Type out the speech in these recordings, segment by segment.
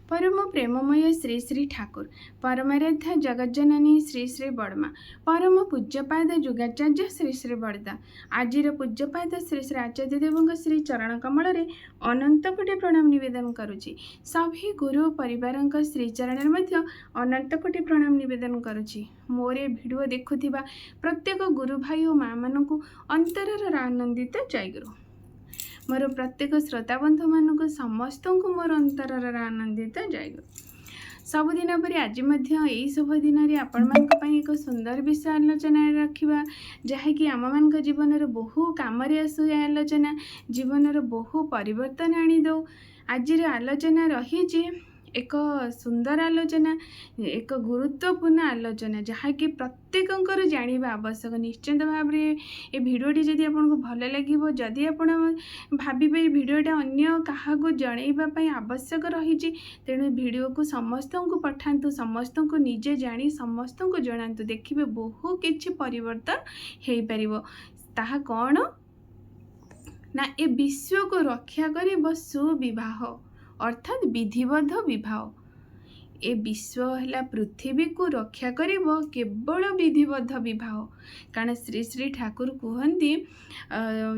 परम प्रेममय श्री श्री ठाकुर परमाराध्य जगज्जननी श्री श्री बड़मा परम पूज्यपाद जुगाचार्य श्री श्री बड़दा आजिर पूज्यपाद श्री श्री आचार्य देव श्री चरण कमल अनंत कोटि प्रणाम निवेदन करुछि। सभी गुरु परिवार श्रीचरण मध्य अनंत कोटि प्रणाम निवेदन करुछि। मोरे भिडियो देखुथिबा प्रत्येक गुरु भाई और माँ मानकु अंतरर आनंदित जय गुरु। मोर प्रत्येक श्रोता बंधु मानक समस्त को मोर अंतरर आनंदित जय गुरु। सबुदिन पर आज यही शुभ दिन में आपण एक सुंदर विषय आलोचना रखा जहाँकि आम मान जीवन बहु कम आसू आलोचना जीवन बहु परिवर्तन आनीदौ। आज आलोचना रही एक सुंदर आलोचना एक गुरुत्वपूर्ण आलोचना जहाँकि प्रत्येक जाना आवश्यक। निश्चित भाव में ये भिडियोटी जदि आपको भल लगे जदि आप भावे भिडियोटा अन्य क्या जनवाई आवश्यक रही तेणु भिडियो को समस्त को पठातु समस्त को निजे जानी समस्त को जनातु देखिए बहु किछि परिवर्तन हो पार। ताहा कौन ना ए विश्व को रक्षा कर सुविवाह अर्थात विधिबद्ध विवाह। ए विश्व है पृथ्वी को रक्षा करिबो केवल विधिबद्ध विवाह। कारण श्री श्री ठाकुर कहते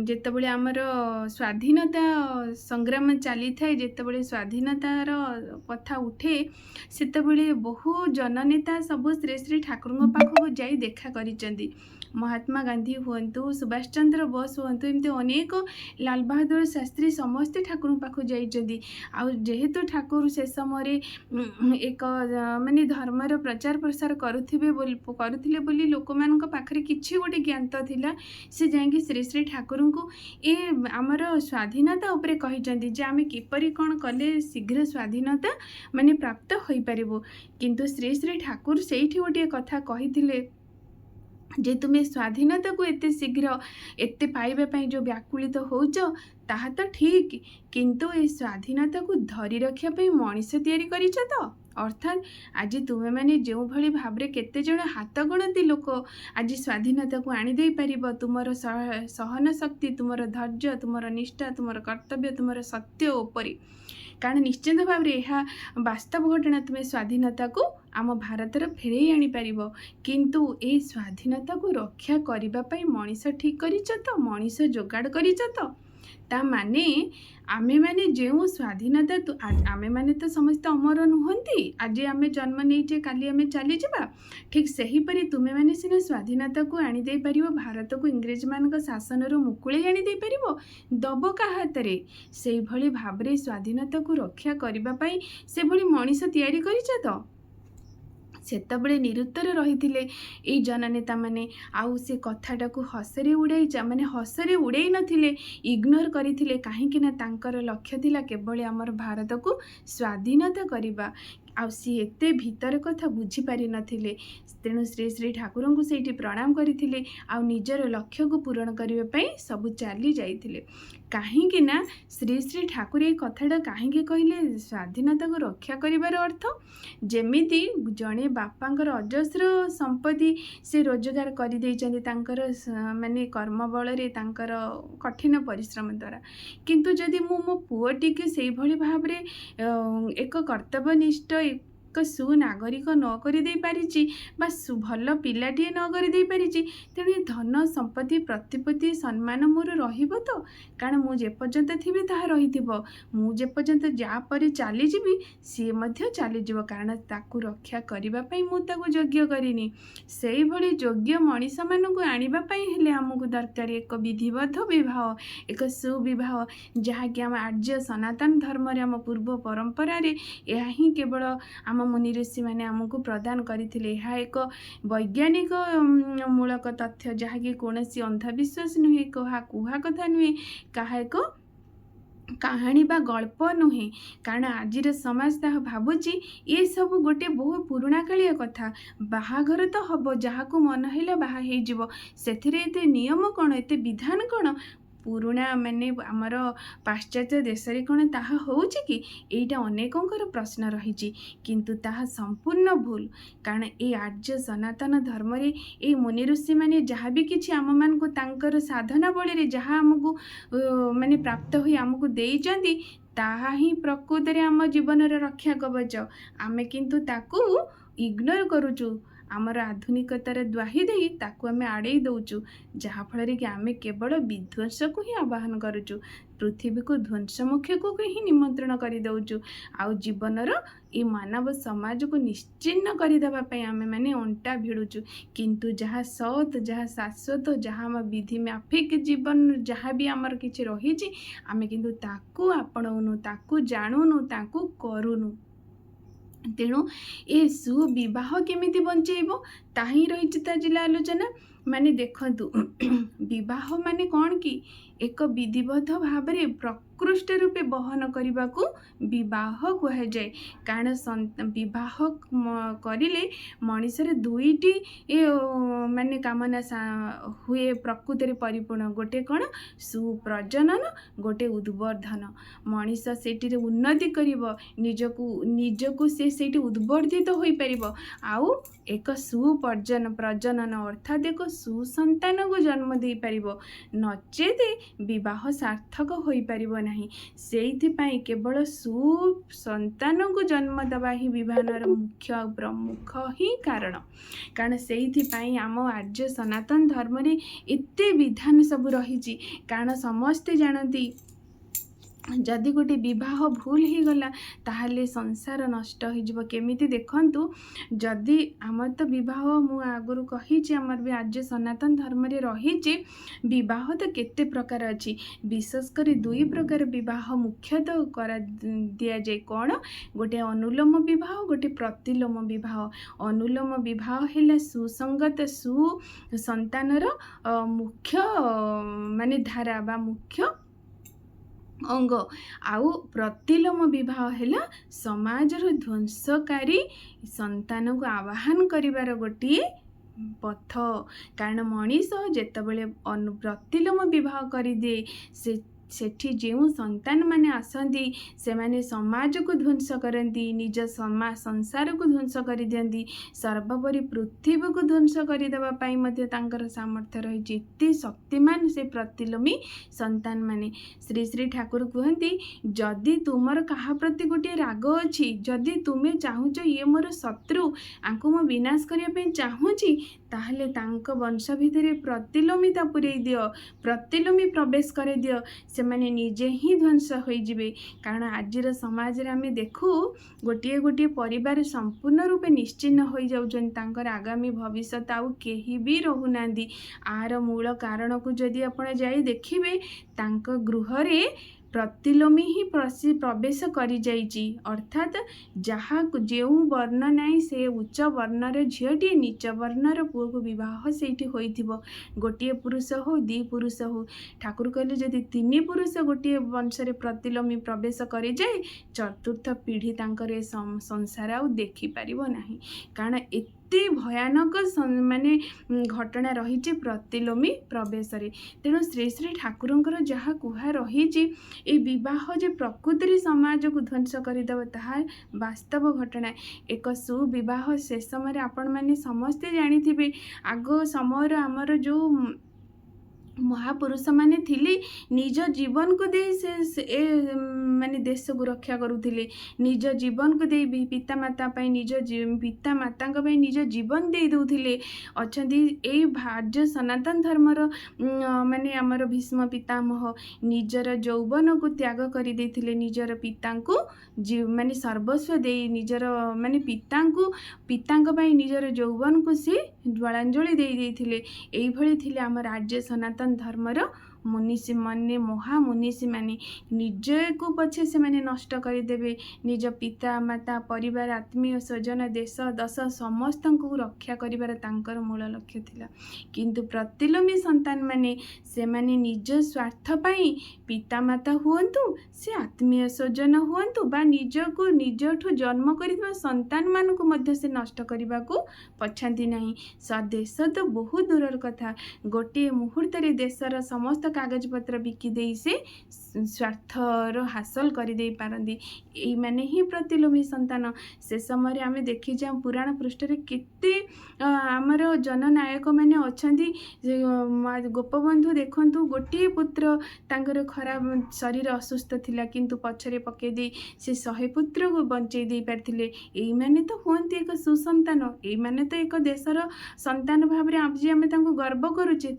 जितेबले आमर स्वाधीनता संग्राम चली थाए जितेबले स्वाधीनतार कथा उठे सेतेबले बहु जननेता सब श्री श्री ठाकुर पाखक जाई देखा करिसेंती। महात्मा गांधी हुंतु सुभाष चंद्र बोस हुंतु एमती अनेक लाल बहादुर शास्त्री समस्ते ठाकुर पाखक जाइछंती। आ जेहेतु ठाकुर से समय एक माने धर्मर प्रचार प्रसार करुथिबे बोली लोक मान पाखरे किछि गोटे ज्ञात थिला से जाइए श्री श्री ठाकुर को ए आमर स्वाधीनता उपरे कहिचंती जे आमे किपरि कोन कले शीघ्र स्वाधीनता माने प्राप्त होई परिबो। किंतु श्री श्री ठाकुर सेठी गोटे कथा कहिथिले जे तुम्हें स्वाधीनता को एते शीघ्र एते पाइबा पई जो व्याकुलित होउछ ताहा तो ठीक किंतु ए स्वाधीनता को धरी रखिया पई मनीष तैयारी करिछ तो। अर्थात आज तुम्हें मैंने जो भली भाव में केते जण हाथ गणती लोक आज स्वाधीनता को आनी दे पारिबो। तुमर सहन शक्ति तुमर धैर्य तुमर निष्ठा तुमर कर्तव्य तुमर सत्य उपरी कारण निश्चित भाव में यह वास्तव घटना तुम्हें स्वाधीनता को आम भारतर फेरई आनी पारिबो। किंतु ए स्वाधीनता को रक्षा करिबा पई मनीष ठीक करिछ तो मनीष जोगाड़ करिछ तो। ता माने आमे माने जो स्वाधीनता तो आमे माने तो समस्त अमर नुहंती आज आमे जन्म नहीं काली आमे चली जावा ठीक सही परी तुम्हें माने सिना स्वाधीनता को आनी दे परिबो भारत को इंग्रेज मान शासन रो मुकुले आनी दे परिबो दब का हाथ रे से भली भाव रे स्वाधीनता को रक्षा करिबा पई से भली मनीष तैयारी करिछ तो। सेतबले निरुत्तर रही ये जननेता माने आउ से कथाटा को हसरे उड़ाई माने हसरे उड़ाई नथिले इग्नोर करथिले काहेकि ना तांकर लक्ष्य थिला केवल आमर भारत को स्वाधीनता करिबा आउ सी एते भीतर कथा बुझी पारि नथिले। तेणु श्री श्री ठाकुर को सेठी प्रणाम करथिले आउ निजर लक्ष्य को पूरण करबा पई सब चली जाइथिले। काहेकि ना श्री श्री ठाकुर ये कथाटा काहेकि कहले स्वाधीनता को रक्षा करिवार अर्थ जेमिति जणे बापांकर अजस्र संपत्ति से रोजगार कर देइचंती तांकर माने कर्म बल रे तांकर कठिन परिश्रम द्वारा किंतु जदि मो पुओटी के सेई भली भाव रे एक कर्तव्यनिष्ठ एक सुनागरिक न करि दे पारिछि बा भल पिलाटीए न करि दे पारिछि तेणु धन संपत्ति प्रतिपत्ति सम्मान मोर रहिबो तो। कारण मु जे पर्यंत थिबि ताहा रहिथिबो मु जे पर्यंत जा परे चली जीवी सी मध्य चली जीवो कारण ताकू रक्षा करिबा पई मु ताकू योग्य करिनी सेई भली योग्य मनीष मानकु आनिबा पई हेले हमकु दरकार एक विधिबद्ध विवाह एक सुविवाह जहाँ कि आम आर्य सनातन धर्म रे आम पूर्व परंपरा रे यह ही केवल आम मुनि ऋषि मैंने आमको प्रदान करथिले। यह एक वैज्ञानिक मूलक तथ्य जहाँकि कौन सी अंधविश्वास नुहे कहा कुहा कथा नुहे कहा एक कहानी बा गल्प नुहे। कारण आज समाज ताहा भावुची ये सब गोटे बहुत पुराणा कालिया कथा बाहाघर तो हम जहाँ को मन है बाहा हो से नियम कौन एते विधान कौन पुराणा माने आमर पाश्चात्य देश रे कोन ताहा होउची कि एटा अनेकंकर प्रश्न रही किंतु ताहा संपूर्ण भूल। कारण ए आर्य सनातन धर्म रे ए मुनि ऋषि माने जहाँ भी किछि आम मान को तांकर साधना बळे रे जहाँ आमको माने प्राप्त होई आमको देइचंती ତାହା ହିଁ ପ୍ରକୃତରେ ଆମ ଜୀବନର ରକ୍ଷା କବଚ। ଆମେ କିନ୍ତୁ ତାକୁ ଇଗ୍ନୋର କରୁଛୁ, ଆମର ଆଧୁନିକତାର ଦ୍ୱାହି ଦେଇ ତାକୁ ଆମେ ଆଡ଼େଇ ଦେଉଛୁ, ଯାହାଫଳରେ କି ଆମେ କେବଳ ବିଧ୍ୱଂସକୁ ହିଁ ଆବାହନ କରୁଛୁ, ପୃଥିବୀକୁ ଧ୍ୱଂସ ମୁଖ୍ୟକୁ ହିଁ ନିମନ୍ତ୍ରଣ କରିଦେଉଛୁ। ଆଉ ଜୀବନର ଏ ମାନବ ସମାଜକୁ ନିଶ୍ଚିହ୍ନ କରିଦେବା ପାଇଁ ଆମେମାନେ ଅଣ୍ଟା ଭିଡ଼ୁଛୁ। କିନ୍ତୁ ଯାହା ସତ୍, ଯାହା ଶାଶ୍ୱତ, ଯାହା ଆମ ବିଧି ମାଫିକ ଜୀବନ ଯାହା ବି ଆମର କିଛି ରହିଛି, ଆମେ କିନ୍ତୁ ତାକୁ ଆପଣାଉନୁ, ତାକୁ ଜାଣୁନୁ, ତାକୁ କରୁନୁ। ତେଣୁ ଏ ସୁବିବାହ କେମିତି ବଞ୍ଚେଇବ ତାହା ହିଁ ରହିଛି ତା ଜିଲ୍ଲା ଆଲୋଚନା। ମାନେ ଦେଖନ୍ତୁ, ବିବାହ ମାନେ କ'ଣ କି? ଏକ ବିଧିବଦ୍ଧ ଭାବରେ ପ୍ରକୃଷ୍ଟ ରୂପେ ବହନ କରିବାକୁ ବିବାହ କୁହାଯାଏ। କାରଣ ବିବାହ କରିଲେ ମଣିଷର ଦୁଇଟି ମାନେ କାମନା ହୁଏ ପ୍ରକୃତରେ ପରିପୂର୍ଣ୍ଣ। ଗୋଟେ କ'ଣ? ସୁପ୍ରଜନନ, ଗୋଟେ ଉଦ୍ବର୍ଦ୍ଧନ। ମଣିଷ ସେଇଠିରେ ଉନ୍ନତି କରିବ, ନିଜକୁ ସେ ସେଇଠି ଉଦ୍ବର୍ଦ୍ଧିତ ହୋଇପାରିବ। ଆଉ ଏକ ପ୍ରଜନନ ଅର୍ଥାତ୍ ଏକ ସୁସନ୍ତାନକୁ ଜନ୍ମ ଦେଇପାରିବ। ନଚେତ ବିବାହ ସାର୍ଥକ ହୋଇପାରିବ ନାହିଁ। ସେଇଥିପାଇଁ କେବଳ ସୁସନ୍ତାନକୁ ଜନ୍ମ ଦେବା ହିଁ ବିବାହର ମୁଖ୍ୟ ଆଉ ପ୍ରମୁଖ ହିଁ କାରଣ। କାରଣ ସେଇଥିପାଇଁ ଆମ ଆର୍ଯ୍ୟ ସନାତନ ଧର୍ମରେ ଏତେ ବିଧାନ ସବୁ ରହିଛି। କାରଣ ସମସ୍ତେ ଜାଣନ୍ତି, ଯଦି ଗୋଟେ ବିବାହ ଭୁଲ ହେଇଗଲା ତାହେଲେ ସଂସାର ନଷ୍ଟ ହୋଇଯିବ। କେମିତି ଦେଖନ୍ତୁ, ଯଦି ଆମର ତ ବିବାହ, ମୁଁ ଆଗରୁ କହିଛି, ଆମର ବି ଆର୍ଯ୍ୟ ସନାତନ ଧର୍ମରେ ରହିଛି ବିବାହ ତ କେତେ ପ୍ରକାର ଅଛି। ବିଶେଷ କରି 2 ପ୍ରକାର ବିବାହ ମୁଖ୍ୟତଃ ଦିଆଯାଏ। କ'ଣ? ଗୋଟେ ଅନୁଲୋମ ବିବାହ, ଗୋଟେ ପ୍ରତିଲୋମ ବିବାହ। ଅନୁଲୋମ ବିବାହ ହେଲା ସୁସଙ୍ଗତ ସୁସନ୍ତାନର ମୁଖ୍ୟ ମାନେ ଧାରା ବା ମୁଖ୍ୟ ଅଙ୍ଗ। ଆଉ ପ୍ରତିଲୋମ ବିବାହ ହେଲା ସମାଜର ଧ୍ୱଂସକାରୀ ସନ୍ତାନକୁ ଆବାହନ କରିବାର ଗୋଟିଏ ପଥ। କାରଣ ମଣିଷ ଯେତେବେଳେ ପ୍ରତିଲୋମ ବିବାହ କରିଦିଏ, ସେଠି ଯେଉଁ ସନ୍ତାନମାନେ ଆସନ୍ତି ସେମାନେ ସମାଜକୁ ଧ୍ୱଂସ କରନ୍ତି, ନିଜ ସଂସାରକୁ ଧ୍ୱଂସ କରିଦିଅନ୍ତି, ସର୍ବୋପରି ପୃଥିବୀକୁ ଧ୍ୱଂସ କରିଦେବା ପାଇଁ ମଧ୍ୟ ତାଙ୍କର ସାମର୍ଥ୍ୟ ରହିଛି। ଏତେ ଶକ୍ତିମାନ ସେ ପ୍ରତିଲୋମୀ ସନ୍ତାନମାନେ। ଶ୍ରୀ ଶ୍ରୀ ଠାକୁର କୁହନ୍ତି, ଯଦି ତୁମର କାହା ପ୍ରତି ଗୋଟିଏ ରାଗ ଅଛି, ଯଦି ତୁମେ ଚାହୁଁଛ ଇଏ ମୋର ଶତ୍ରୁ, ଆଙ୍କୁ ମୁଁ ବିନାଶ କରିବା ପାଇଁ ଚାହୁଁଛି, ତାହେଲେ ତାଙ୍କ ବଂଶ ଭିତରେ ପ୍ରତିଲୋମିତା ପୂରେଇ ଦିଅ, ପ୍ରତିଲୋମୀ ପ୍ରବେଶ କରିଦିଅ, ସେମାନେ ନିଜେ ହିଁ ଧ୍ୱଂସ ହୋଇଯିବେ। କାରଣ ଆଜିର ସମାଜରେ ଆମେ ଦେଖୁ ଗୋଟିଏ ପରିବାର ସମ୍ପୂର୍ଣ୍ଣ ରୂପେ ନିଶ୍ଚିହ୍ନ ହୋଇଯାଉଛନ୍ତି, ତାଙ୍କର ଆଗାମୀ ଭବିଷ୍ୟତ ଆଉ କେହି ବି ରହୁନାହାନ୍ତି। ଆର ମୂଳ କାରଣକୁ ଯଦି ଆପଣ ଯାଇ ଦେଖିବେ, ତାଙ୍କ ଗୃହରେ ପ୍ରତିଲୋମୀ ହିଁ ପ୍ରବେଶ କରିଯାଇଛି। ଅର୍ଥାତ୍ ଯେଉଁ ବର୍ଣ୍ଣ ନାହିଁ, ସେ ଉଚ୍ଚ ବର୍ଣ୍ଣର ଝିଅଟିଏ ନିଚ ବର୍ଣ୍ଣର ପୁଅକୁ ବିବାହ ସେଇଠି ହୋଇଥିବ। ଗୋଟିଏ ପୁରୁଷ ହଉ, 2 ପୁରୁଷ ହଉ। ଠାକୁର କହିଲେ ଯଦି 3 ପୁରୁଷ ଗୋଟିଏ ବଂଶରେ ପ୍ରତିଲୋମୀ ପ୍ରବେଶ କରିଯାଏ, 4ର୍ଥ ପିଢ଼ି ତାଙ୍କର ଏ ସଂସାର ଆଉ ଦେଖିପାରିବ ନାହିଁ। କାରଣ ଏତେ ଭୟାନକ ମାନେ ଘଟଣା ରହିଛି ପ୍ରତିଲୋମୀ ପ୍ରବେଶରେ। ତେଣୁ ଶ୍ରୀ ଶ୍ରୀ ଠାକୁରଙ୍କର ଯାହା କୁହା ରହିଛି, এই ବିବାହ ଯେ ପ୍ରକୃତିରେ ସମାଜକୁ ଧ୍ୱଂସ କରିଦେବ ତାହା ବାସ୍ତବ ଘଟଣା। ଏକ ସୁବିବାହ ସେ ସମୟରେ ଆପଣମାନେ ସମସ୍ତେ ଜାଣିଥିବେ, ଆଗ ସମୟର ଆମର ଯେଉଁ ମହାପୁରୁଷମାନେ ଥିଲେ, ନିଜ ଜୀବନକୁ ଦେଇ ସେ ମାନେ ଦେଶକୁ ରକ୍ଷା କରୁଥିଲେ, ନିଜ ଜୀବନକୁ ଦେଇ ପିତାମାତା ପାଇଁ ପିତାମାତାଙ୍କ ପାଇଁ ନିଜ ଜୀବନ ଦେଇ ଦେଉଥିଲେ। ଅଛନ୍ତି ଏଇ ଆର୍ଯ୍ୟ ସନାତନ ଧର୍ମର ମାନେ ଆମର ଭୀଷ୍ମ ପିତାମହ ନିଜର ଯୌବନକୁ ତ୍ୟାଗ କରିଦେଇଥିଲେ, ନିଜର ପିତାଙ୍କୁ ମାନେ ସର୍ବସ୍ୱ ଦେଇ ନିଜର ମାନେ ପିତାଙ୍କ ପାଇଁ ନିଜର ଯୌବନକୁ ସେ ଜ୍ୱଳାଞ୍ଜଳି ଦେଇଥିଲେ। ଏଇଭଳି ଥିଲେ ଆମ ଆର୍ଯ୍ୟ ସନାତନ ଧର୍ମର ମୁନିଷୀମାନେ, ମହାମୁନିଷୀମାନେ। ନିଜକୁ ପଛେ ସେମାନେ ନଷ୍ଟ କରିଦେବେ, ନିଜ ପିତା ମାତା, ପରିବାର, ଆତ୍ମୀୟ ସ୍ୱଜନ, ଦେଶ ଦଶ ସମସ୍ତଙ୍କୁ ରକ୍ଷା କରିବାର ତାଙ୍କର ମୂଳ ଲକ୍ଷ୍ୟ ଥିଲା। କିନ୍ତୁ ପ୍ରତିଲୋମୀ ସନ୍ତାନମାନେ ସେମାନେ ନିଜ ସ୍ୱାର୍ଥ ପାଇଁ ପିତାମାତା ହୁଅନ୍ତୁ, ସେ ଆତ୍ମୀୟ ସ୍ୱଜନ ହୁଅନ୍ତୁ, ବା ନିଜଠୁ ଜନ୍ମ କରିଥିବା ସନ୍ତାନମାନଙ୍କୁ ମଧ୍ୟ ସେ ନଷ୍ଟ କରିବାକୁ ପଛାନ୍ତି ନାହିଁ। ଦେଶ ତ ବହୁତ ଦୂରର କଥା, ଗୋଟିଏ ମୁହୂର୍ତ୍ତରେ ଦେଶର ସମସ୍ତ कागजपत्र बिकी देई से स्वार्थर हासिल करदे पारती। यही ही प्रतिलोमी संतान। से समय आम देखी जाऊँ पुराण पृष्ठ केते आमर जननायक मैंने अच्छा गोपबंधु देखु गोटे पुत्र तांकर खराब शरीर असुस्थ थिला किंतु पछरे पके दे से 100 पुत्र को बंचई दे पारथिले। एई माने तो हुअन्ति एक सुसंतान। एई माने तो एक देशर संतान भाव में आज आम गर्व करुचे।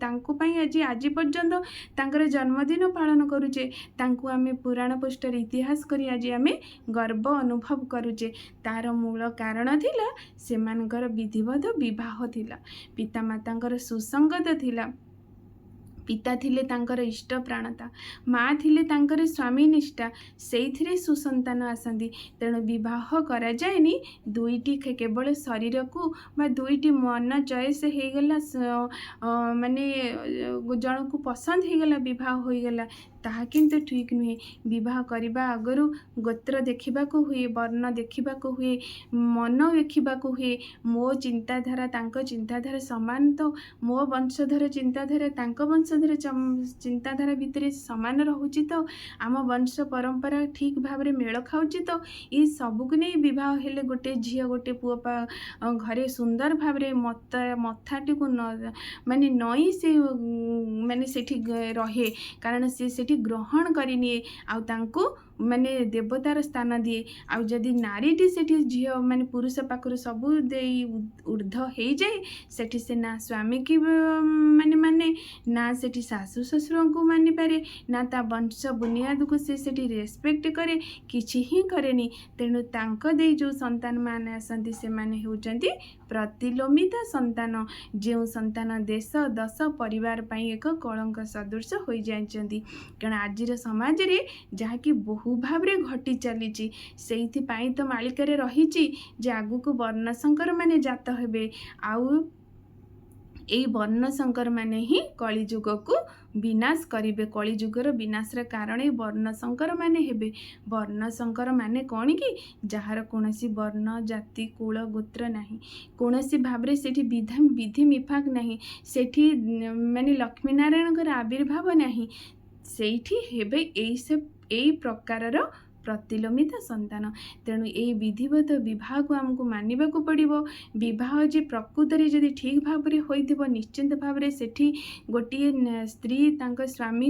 आज पर्यंत तांकर जन्मदिन पालन करुचे। तांकु आमे पुराण पृष्ठर इतिहास करी आज आमे गर्व अनुभव करुचे। तार मूल कारण थिला सेमानकर विधिवत विवाह थिला। पितामातांकर सुसंगत थिला। पिता थिले तांकर इष्ट प्राणता, माँ थिले तांकर स्वामी निष्ठा, से सुसंतान आसती। तेणु विवाह करा जाएनी दुईटी केवल शरीर को बा दुईटी मन चॉइस होगला माने जन को पसंद होगला विवाह होगला ताहा किंतु ठीक नुहे। विवाह करने आगु गोत्र देखा हुए, वर्ण देखा हुए, मन देखा हुए। मो चिंताधारा तांको चिंताधारा सामान तो मो वंशधर चिंताधारा तांको वंशधर चिंताधारा भितर सामान रोचे तो आम वंश परंपरा ठीक भाव में मेल खाऊँ तो ये सबको नहीं विवाह हेले गोटे झील गोटे पुओ घरे सुंदर भाव में मथाटी को न माने नई से माने सेठी रहे कारण से ग्रहण करनिए आउ तांको माने देवतार स्थान दिए। आउ जदि नारीटी सेठी झील माने पुरुष पाखर सबू दे ऊर्ध हो जाए सेठी से ना स्वामी की माने माने ना सेठी सासु ससुर को मानि पारे ना ता वंश बुनियाद को से सेठी रेस्पेक्ट करे किछि ही करेनी। तेणु तांको दे जो संतान माने आसंती से माने होचंती प्रतिलोमिता संतान। जो संतान देश दश परिवार पाई एक कलंक सदृश हो जाइछंती। कारण आजिर समाज रे जहा कि बहु भाव रे घटी चली से तो मालिकार रही जे आगु को वर्ण संकर माने जात हेबे। आउ यही वर्ण संकर माने ही कलिजुग को विनाश करिवे। कलिजुगर विनाश रे कारण वर्ण संकर माने हेबे। वर्ण संकर माने कौन कि जार कोनसी वर्ण जाति कुल गोत्र नाही, कोनसी भाव रे सेठी विधि मिफाक नाही, सेठी माने लक्ष्मी नारायण आविर्भाव नाही, सेठी हेबे एई प्रकारर प्रतिलोमिता संतान। तेणु ये विधिवत विवाह को आमको मानवा को पड़ो। विवाह जे प्रकृत में जदि ठीक भाव में होइथिबो निश्चिंत भाव में सेठी गोटे स्त्री तांको स्वामी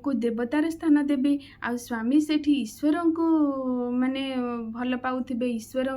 को देवतार स्थान देबे। आ स्वामी सेठी ईश्वर को माने भल पाउथिबे, ईश्वर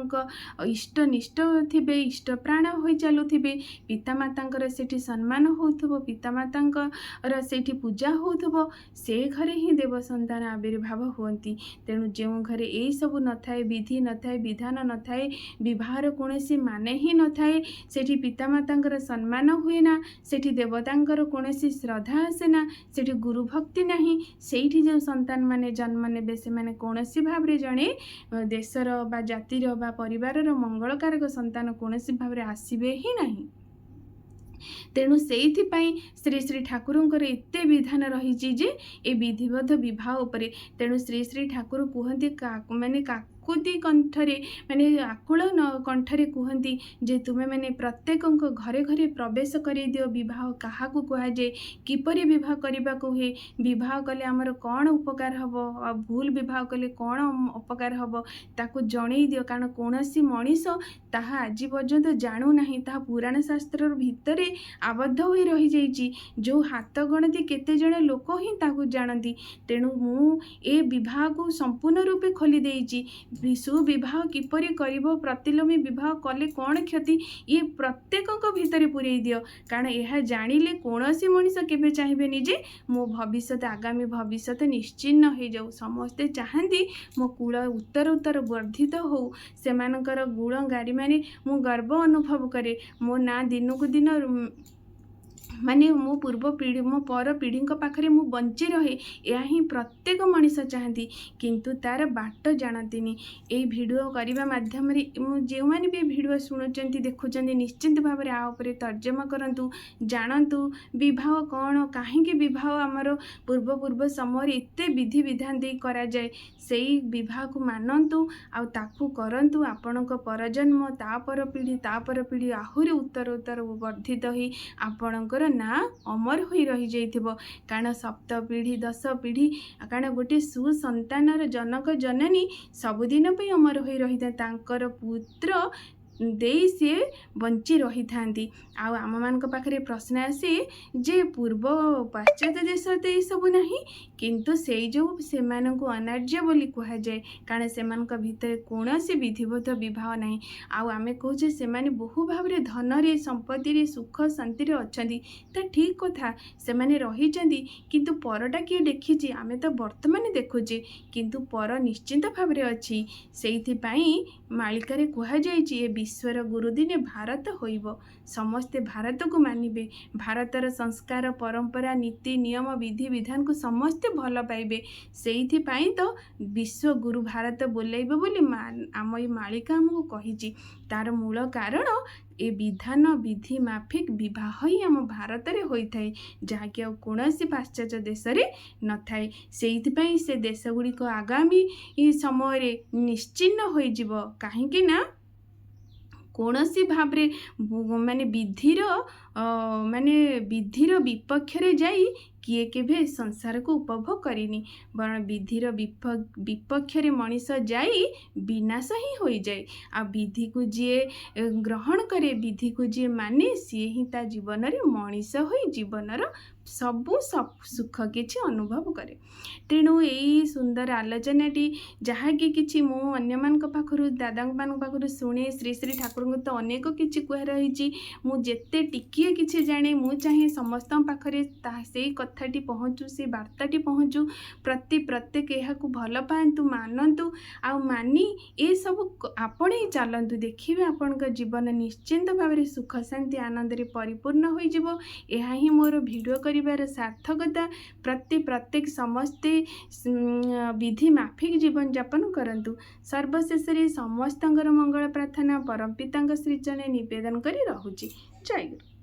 इष्ट निष्ठ थिबे, इष्ट प्राण हो चलुथिबे। पितामातांकर सेठी सम्मान होउथबो, पितामातांकर सेठी पूजा होउथबो, से घरे ही देव संतान आविर्भाव हुअंती। तेणु जो घरे यही सब न थाए, विधि न थाए, विधान न थाए, विवाहर कौनसी माने ही न थाए, सेठी पितामातांकर सम्मान हुए ना, सेठी देवतांकर कौनसी श्रद्धा आसे ना, सेठी गुरु भक्ति नहीं, सेठी जो संतान माने जन्म नेबे से माने कौनसी भाव रे जणे देशर बा जातिर बा परिवारर मंगलकारक संतान कौनसी भाव रे आसीबे ही नहीं। तेणु से श्री श्री ठाकुर एते विधान रही जे ए विधिवत विवाह उपरे। तेणु श्री श्री ठाकुर कहते माने काकुति कंठरे माने आकुल कंठरे कहती जे तुमे माने प्रत्येक घरे घरे प्रवेश कर दियो। विवाह क्या कहुए, किपरि विवाह करने को हुए, विवाह कले आमर कौन उपकार हम, भूल विवाह कले कौन उपकार हम ताकू जणई दियो। कारण कौन मनीष ताहा आज पर्यंत जानू नहीं, ताहा पुराण शास्त्र भितर आबद्ध हो रही जाइए। जो हाथ गणती केते जण लोक ही ताकू जानती। तेणु मु ए विवाह को संपूर्ण रूपे खोली देइछि। सुविवाह किपरि करिवो, प्रतिलोमी विवाह कले कौन क्षति, ये प्रत्येक भितर पूरे दियो। कारण यह जानिले कौनसी मनीष केबे चाहिए जे मो भविष्य आगामी भविष्य निश्चिन्न हो जाऊ। समस्ते चाहती मो कूल उत्तर उत्तर वर्धित हो, सेमानकर गुण गारी माने मु गर्व अनुभव करे, मो ना दिनकू दिन माने मो पूर्व पीढ़ी मो पर पीढ़ी पाखरे मु बंची रहे। यह ही प्रत्येक मनीष चाहती किंतु तार बाट जानतीनी। ये भिडियो करने माध्यम जो मैंने भी भिडियो शुणुंट देखुं निश्चिंत भाव में आउे तर्जमा करूँ, जानतु विवाह कौन, कहीं विवाह आमर पूर्व पूर्व समय एत विधि विधान दे करा जाए, से विवाह को मानतु आउ ताकू करंतु। आपणक परजन्म तापर पीढ़ी आहरी उत्तर उत्तर वर्धित ही आपणकर ନାଁ ଅମର ହୋଇ ରହିଯାଇଥିବ। କାରଣ 7 ପିଢ଼ି 10 ପିଢ଼ି କାରଣ ଗୋଟେ ସୁସନ୍ତାନର ଜନକ ଜନନୀ ସବୁଦିନ ପାଇଁ ଅମର ହୋଇ ରହିଥାଏ। ତାଙ୍କର ପୁତ୍ର ଦେଇ ସିଏ ବଞ୍ଚି ରହିଥାନ୍ତି। ଆଉ ଆମମାନଙ୍କ ପାଖରେ ପ୍ରଶ୍ନ ଆସେ ଯେ ପୂର୍ବ ପାଶ୍ଚାତ୍ୟ ଦେଶରେ ତ ଏସବୁ ନାହିଁ, କିନ୍ତୁ ସେଇ ଯେଉଁ ସେମାନଙ୍କୁ ଅନାର୍ଯ୍ୟ ବୋଲି କୁହାଯାଏ, କାରଣ ସେମାନଙ୍କ ଭିତରେ କୌଣସି ବିଧିବଦ୍ଧ ବିବାହ ନାହିଁ। ଆଉ ଆମେ କହୁଛେ ସେମାନେ ବହୁ ଭାବରେ ଧନରେ ସମ୍ପତ୍ତିରେ ସୁଖ ଶାନ୍ତିରେ ଅଛନ୍ତି। ତା ଠିକ୍ କଥା, ସେମାନେ ରହିଛନ୍ତି, କିନ୍ତୁ ପରଟା କିଏ ଦେଖିଛି? ଆମେ ତ ବର୍ତ୍ତମାନ ଦେଖୁଛେ, କିନ୍ତୁ ପର ନିଶ୍ଚିନ୍ତ ଭାବରେ ଅଛି। ସେଇଥିପାଇଁ ମାଳିକାରେ କୁହାଯାଇଛି ଏ ବିଶ୍ୱର ଗୁରୁ ଦିନେ ଭାରତ ହୋଇବ। ସମସ୍ତେ ଭାରତକୁ ମାନିବେ, ଭାରତର ସଂସ୍କାର ପରମ୍ପରା ନୀତି ନିୟମ ବିଧି ବିଧାନକୁ ସମସ୍ତେ ଭଲ ପାଇବେ। ସେଇଥିପାଇଁ ତ ବିଶ୍ୱ ଗୁରୁ ଭାରତ ବୋଲାଇବ ବୋଲି ଆମ ଏ ମାଳିକା ଆମକୁ କହିଛି। ତାର ମୂଳ କାରଣ ଏ ବିଧାନ ବିଧି ମାଫିକ ବିବାହ ହିଁ ଆମ ଭାରତରେ ହୋଇଥାଏ, ଯାହାକି ଆଉ କୌଣସି ପାଶ୍ଚାତ୍ୟ ଦେଶରେ ନଥାଏ। ସେଇଥିପାଇଁ ସେ ଦେଶ ଗୁଡ଼ିକ ଆଗାମୀ ସମୟରେ ନିଶ୍ଚିହ୍ନ ହୋଇଯିବ। କାହିଁକି ନା କୌଣସି ଭାବରେ ବିଧିର ବିପକ୍ଷରେ ଯାଇ କିଏ କେବେ ସଂସାରକୁ ଉପଭୋଗ କରିନି, ବରଂ ବିଧିର ବିପକ୍ଷରେ ମଣିଷ ଯାଇ ବିନାଶ ହିଁ ହୋଇଯାଏ। ଆଉ ବିଧିକୁ ଯିଏ ଗ୍ରହଣ କରେ, ବିଧିକୁ ଯିଏ ମାନେ, ସିଏ ହିଁ ତା ଜୀବନରେ ମଣିଷ ହୋଇ ଜୀବନର ସବୁ ସୁଖ କିଛି ଅନୁଭବ କରେ। ତେଣୁ ଏଇ ସୁନ୍ଦର ଆଲୋଚନାଟି ଯାହାକି କିଛି ମୁଁ ଅନ୍ୟମାନଙ୍କ ପାଖରୁ ଦାଦାମାନଙ୍କ ପାଖରୁ ଶୁଣେ, ଶ୍ରୀ ଶ୍ରୀ ଠାକୁରଙ୍କୁ ତ ଅନେକ କିଛି କୁହା ରହିଛି। ମୁଁ ଯେତେ ଟିକିଏ କିଛି ଜାଣେ, ମୁଁ ଚାହେଁ ସମସ୍ତଙ୍କ ପାଖରେ ସେଇ କଥାଟି ପହଞ୍ଚୁ, ସେଇ ବାର୍ତ୍ତାଟି ପହଞ୍ଚୁ। ପ୍ରତ୍ୟେକ ଏହାକୁ ଭଲ ପାଆନ୍ତୁ, ମାନନ୍ତୁ, ଆଉ ମାନି ଏସବୁ ଆପଣେଇ ଚାଲନ୍ତୁ। ଦେଖିବେ ଆପଣଙ୍କ ଜୀବନ ନିଶ୍ଚିନ୍ତ ଭାବରେ ସୁଖ ଶାନ୍ତି ଆନନ୍ଦରେ ପରିପୂର୍ଣ୍ଣ ହୋଇଯିବ। ଏହା ହିଁ ମୋର ଭିଡ଼ିଓ କରିବାର ସାର୍ଥକତା। ପ୍ରତ୍ୟେକ ସମସ୍ତେ ବିଧି ମାଫିକ ଜୀବନଯାପନ କରନ୍ତୁ। ସର୍ବଶେଷରେ ସମସ୍ତଙ୍କର ମଙ୍ଗଳ ପ୍ରାର୍ଥନା ପରମପିତାଙ୍କ ଶ୍ରୀଚରଣରେ ନିବେଦନ କରି ରହୁଛି। ଜୟ ଗୁରୁ।